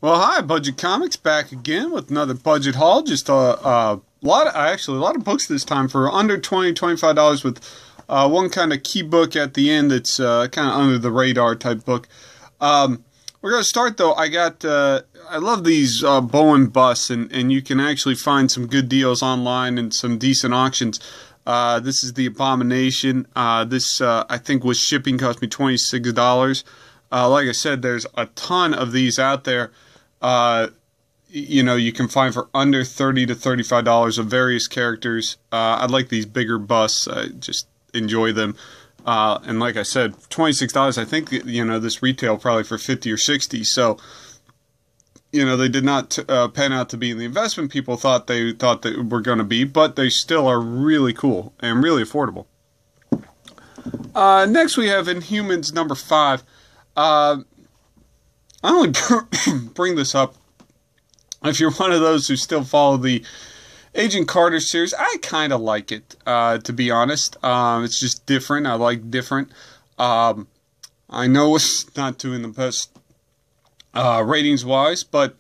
Well, hi, Budget Comics, back again with another budget haul. Just a lot of books this time for under $25 with one kind of key book at the end that's kind of under the radar type book. We're going to start though. I love these Bowen busts, and you can actually find some good deals online and some decent auctions. This is the Abomination. This I think with shipping cost me $26. Like I said, there's a ton of these out there. You can find for under $30 to $35 of various characters. I like these bigger busts. I just enjoy them. And like I said, $26. I think this retail probably for $50 or $60. So they did not pan out to be the investment people thought they were going to be, but they still are really cool and really affordable. Next we have Inhumans number 5. I only bring this up if you're one of those who still follow the Agent Carter series. I kind of like it, to be honest. It's just different. I like different. I know it's not doing the best ratings-wise, but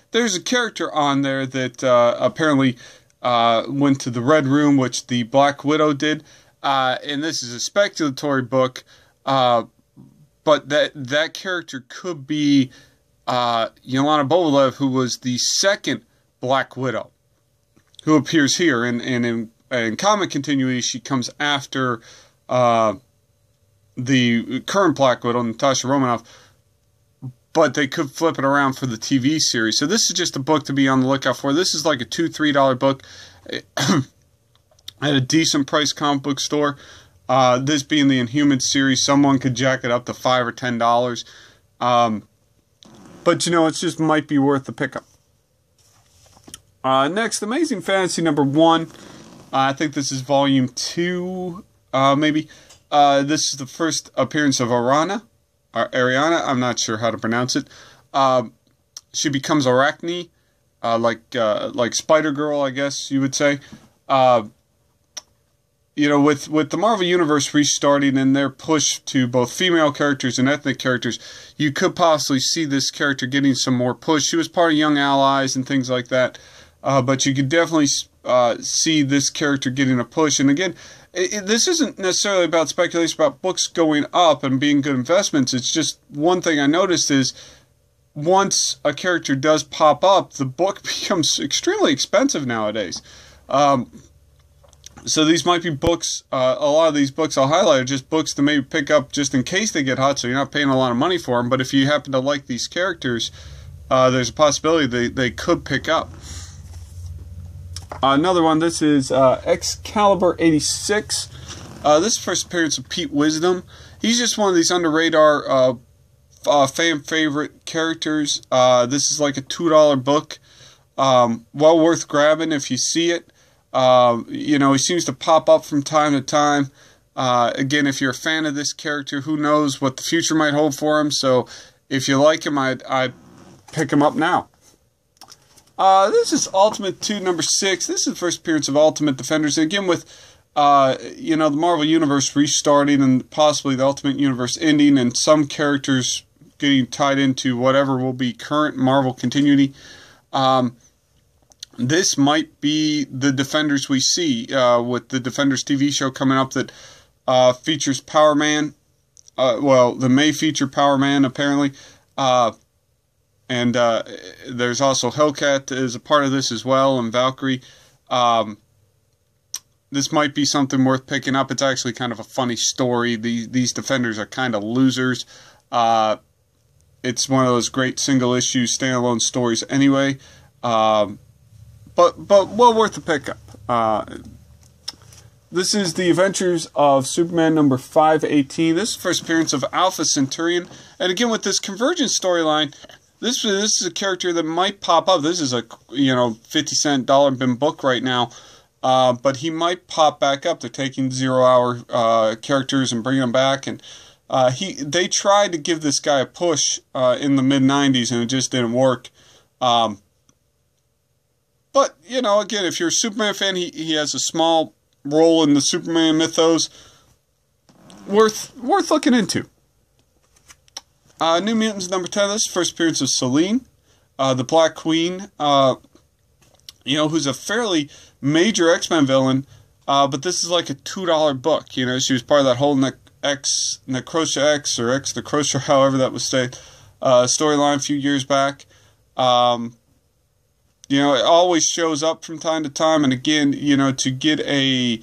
there's a character on there that apparently went to the Red Room, which the Black Widow did. And this is a speculatory book, but that character could be Yelena Bolev, who was the second Black Widow, who appears here. And in comic continuity, she comes after the current Black Widow, Natasha Romanoff. But they could flip it around for the TV series. So this is just a book to be on the lookout for. This is like a $2-3 book at a decent price comic book store. This being the Inhumans series, someone could jack it up to $5 or $10. But it just might be worth the pickup. Next, Amazing Fantasy number 1. I think this is volume 2, maybe. This is the first appearance of Ariana. I'm not sure how to pronounce it. She becomes Arachne, like Spider-Girl, I guess you would say. With the Marvel Universe restarting and their push to both female characters and ethnic characters, you could possibly see this character getting some more push. She was part of Young Allies and things like that, but you could definitely see this character getting a push. And again, this isn't necessarily about speculation about books going up and being good investments. It's just one thing I noticed is once a character does pop up, the book becomes extremely expensive nowadays. So these might be books, a lot of these books I'll highlight are just books to maybe pick up just in case they get hot, so you're not paying a lot of money for them. But if you happen to like these characters, there's a possibility they could pick up. Another one, this is Excalibur 86. This is the first appearance of Pete Wisdom. He's just one of these under-radar fan favorite characters. This is like a $2 book. Well worth grabbing if you see it. He seems to pop up from time to time. Again, if you're a fan of this character, who knows what the future might hold for him. So if you like him, I'd pick him up now. This is Ultimate 2 number 6. This is the first appearance of Ultimate Defenders. Again, with the Marvel Universe restarting and possibly the Ultimate Universe ending and some characters getting tied into whatever will be current Marvel continuity. This might be the Defenders we see with the Defenders TV show coming up that features Power Man. That may feature Power Man, apparently. And there's also Hellcat as a part of this as well, and Valkyrie. This might be something worth picking up. It's actually kind of a funny story. These Defenders are kind of losers. It's one of those great single-issue standalone stories anyway. But well worth the pickup. This is the Adventures of Superman number 518. This is the first appearance of Alpha Centurion. And again, with this Convergence storyline, this is a character that might pop up. This is a 50-cent dollar bin book right now. But he might pop back up. They're taking 0-hour characters and bringing them back. And they tried to give this guy a push in the mid-90s, and it just didn't work. But, again, if you're a Superman fan, he has a small role in the Superman mythos. Worth looking into. New Mutants number 10. This is the first appearance of Selene. the Black Queen, who's a fairly major X-Men villain, but this is like a $2 book. She was part of that whole Necrosha X or X Necrosha, however that was stated, storyline a few years back. It always shows up from time to time, and again, to get a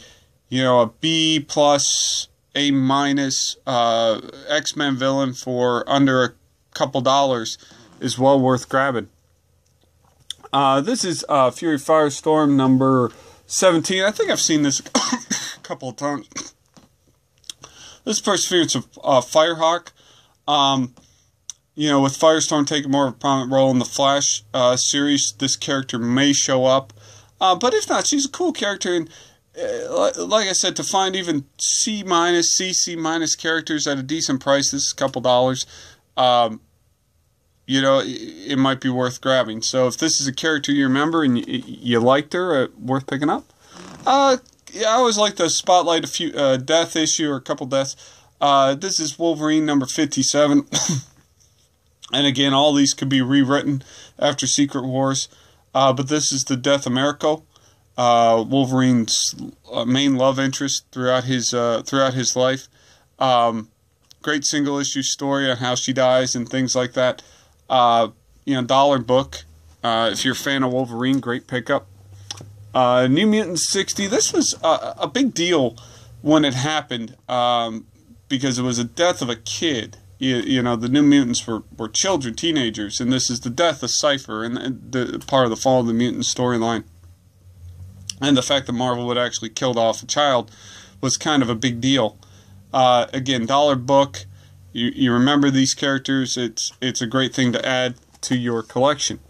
B plus, A minus X-Men villain for under a couple dollars is well worth grabbing. This is Fury Firestorm number 17. I think I've seen this a couple of times. This first appearance of Firehawk. With Firestorm taking more of a prominent role in the Flash series, this character may show up. But if not, she's a cool character. And like I said, to find even C minus, CC minus characters at a decent price, this is a couple dollars. It might be worth grabbing. So if this is a character you remember and you liked her, worth picking up. I always like to spotlight a few death issue or a couple deaths. This is Wolverine number 57. And again, all these could be rewritten after Secret Wars. But this is the death of Mariko, Wolverine's main love interest throughout his life. Great single issue story on how she dies and things like that. Dollar book. If you're a fan of Wolverine, great pickup. New Mutants 60. This was a big deal when it happened because it was a death of a kid. The New Mutants were children, teenagers, and this is the death of Cypher and the part of the Fall of the Mutants storyline. And the fact that Marvel would actually killed off a child was kind of a big deal. Again, dollar book. You remember these characters. It's a great thing to add to your collection.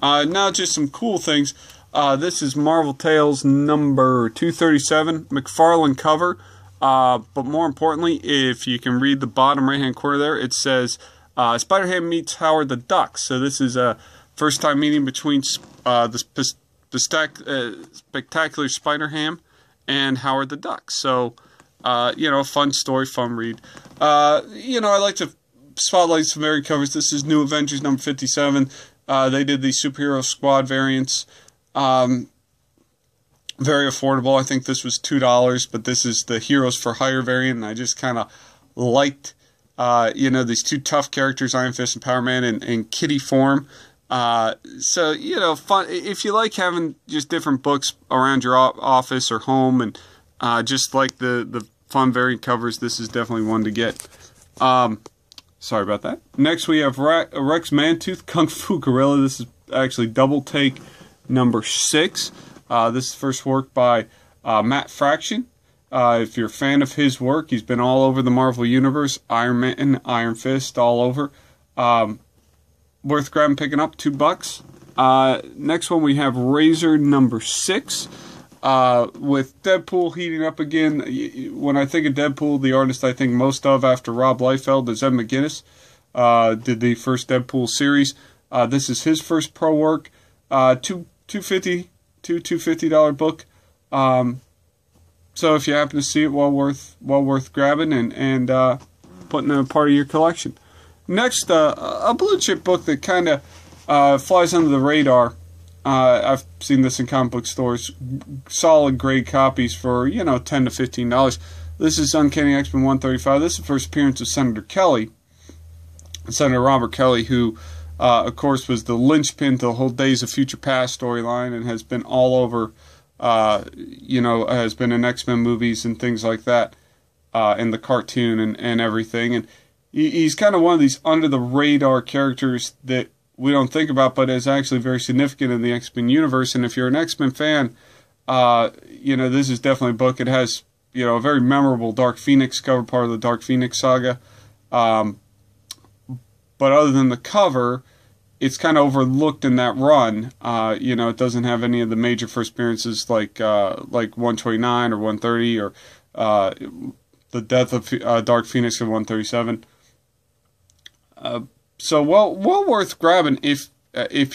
Now just some cool things. This is Marvel Tales number 237, McFarlane cover. But more importantly, if you can read the bottom right-hand corner there, it says Spider-Ham meets Howard the Duck. So this is a first-time meeting between the spectacular Spider-Ham and Howard the Duck. So, fun story, fun read. I like to spotlight some variant covers. This is New Avengers number 57. They did the Superhero Squad variants. Very affordable. I think this was $2, but this is the Heroes for Hire variant, and I just kind of liked, these two tough characters, Iron Fist and Power Man, in kitty form. So, fun. If you like having just different books around your office or home, and just like the fun variant covers, this is definitely one to get. Sorry about that. Next, we have Rex Mantooth, Kung Fu Gorilla. This is actually double take number 6. This is the first work by Matt Fraction. If you're a fan of his work, he's been all over the Marvel Universe. Iron Man, Iron Fist, all over. Worth grabbing, picking up, $2. Next one we have Razor number 6. With Deadpool heating up again. When I think of Deadpool, the artist I think most of after Rob Liefeld is Ed McGuinness. Did the first Deadpool series. This is his first pro work. $250 book. So if you happen to see it, well worth grabbing and putting in a part of your collection. Next, a blue chip book that kind of flies under the radar. I've seen this in comic book stores. Solid grade copies for $10 to $15. This is Uncanny XMen 135. This is the first appearance of Senator Kelly, Senator Robert Kelly, who of course was the linchpin to the whole Days of Future Past storyline and has been all over. Has been in X-Men movies and things like that, in the cartoon and everything. And he's kind of one of these under-the-radar characters that we don't think about, but is actually very significant in the X-Men universe. And if you're an X-Men fan, this is definitely a book. It has, a very memorable Dark Phoenix cover, part of the Dark Phoenix saga. But other than the cover, it's kind of overlooked in that run. It doesn't have any of the major first appearances like 129 or 130 or the death of Dark Phoenix in 137. So well worth grabbing if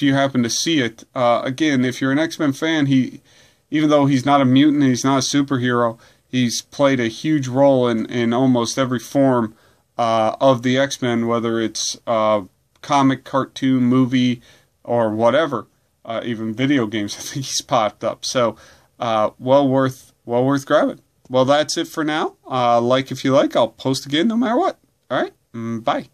you happen to see it. Again, if you're an X-Men fan, even though he's not a mutant, he's not a superhero, he's played a huge role in almost every form of the X-Men, whether it's comic, cartoon, movie, or whatever. Even video games, I think he's popped up. So, well worth grabbing. Well, that's it for now. Like if you like. I'll post again no matter what. All right. Bye.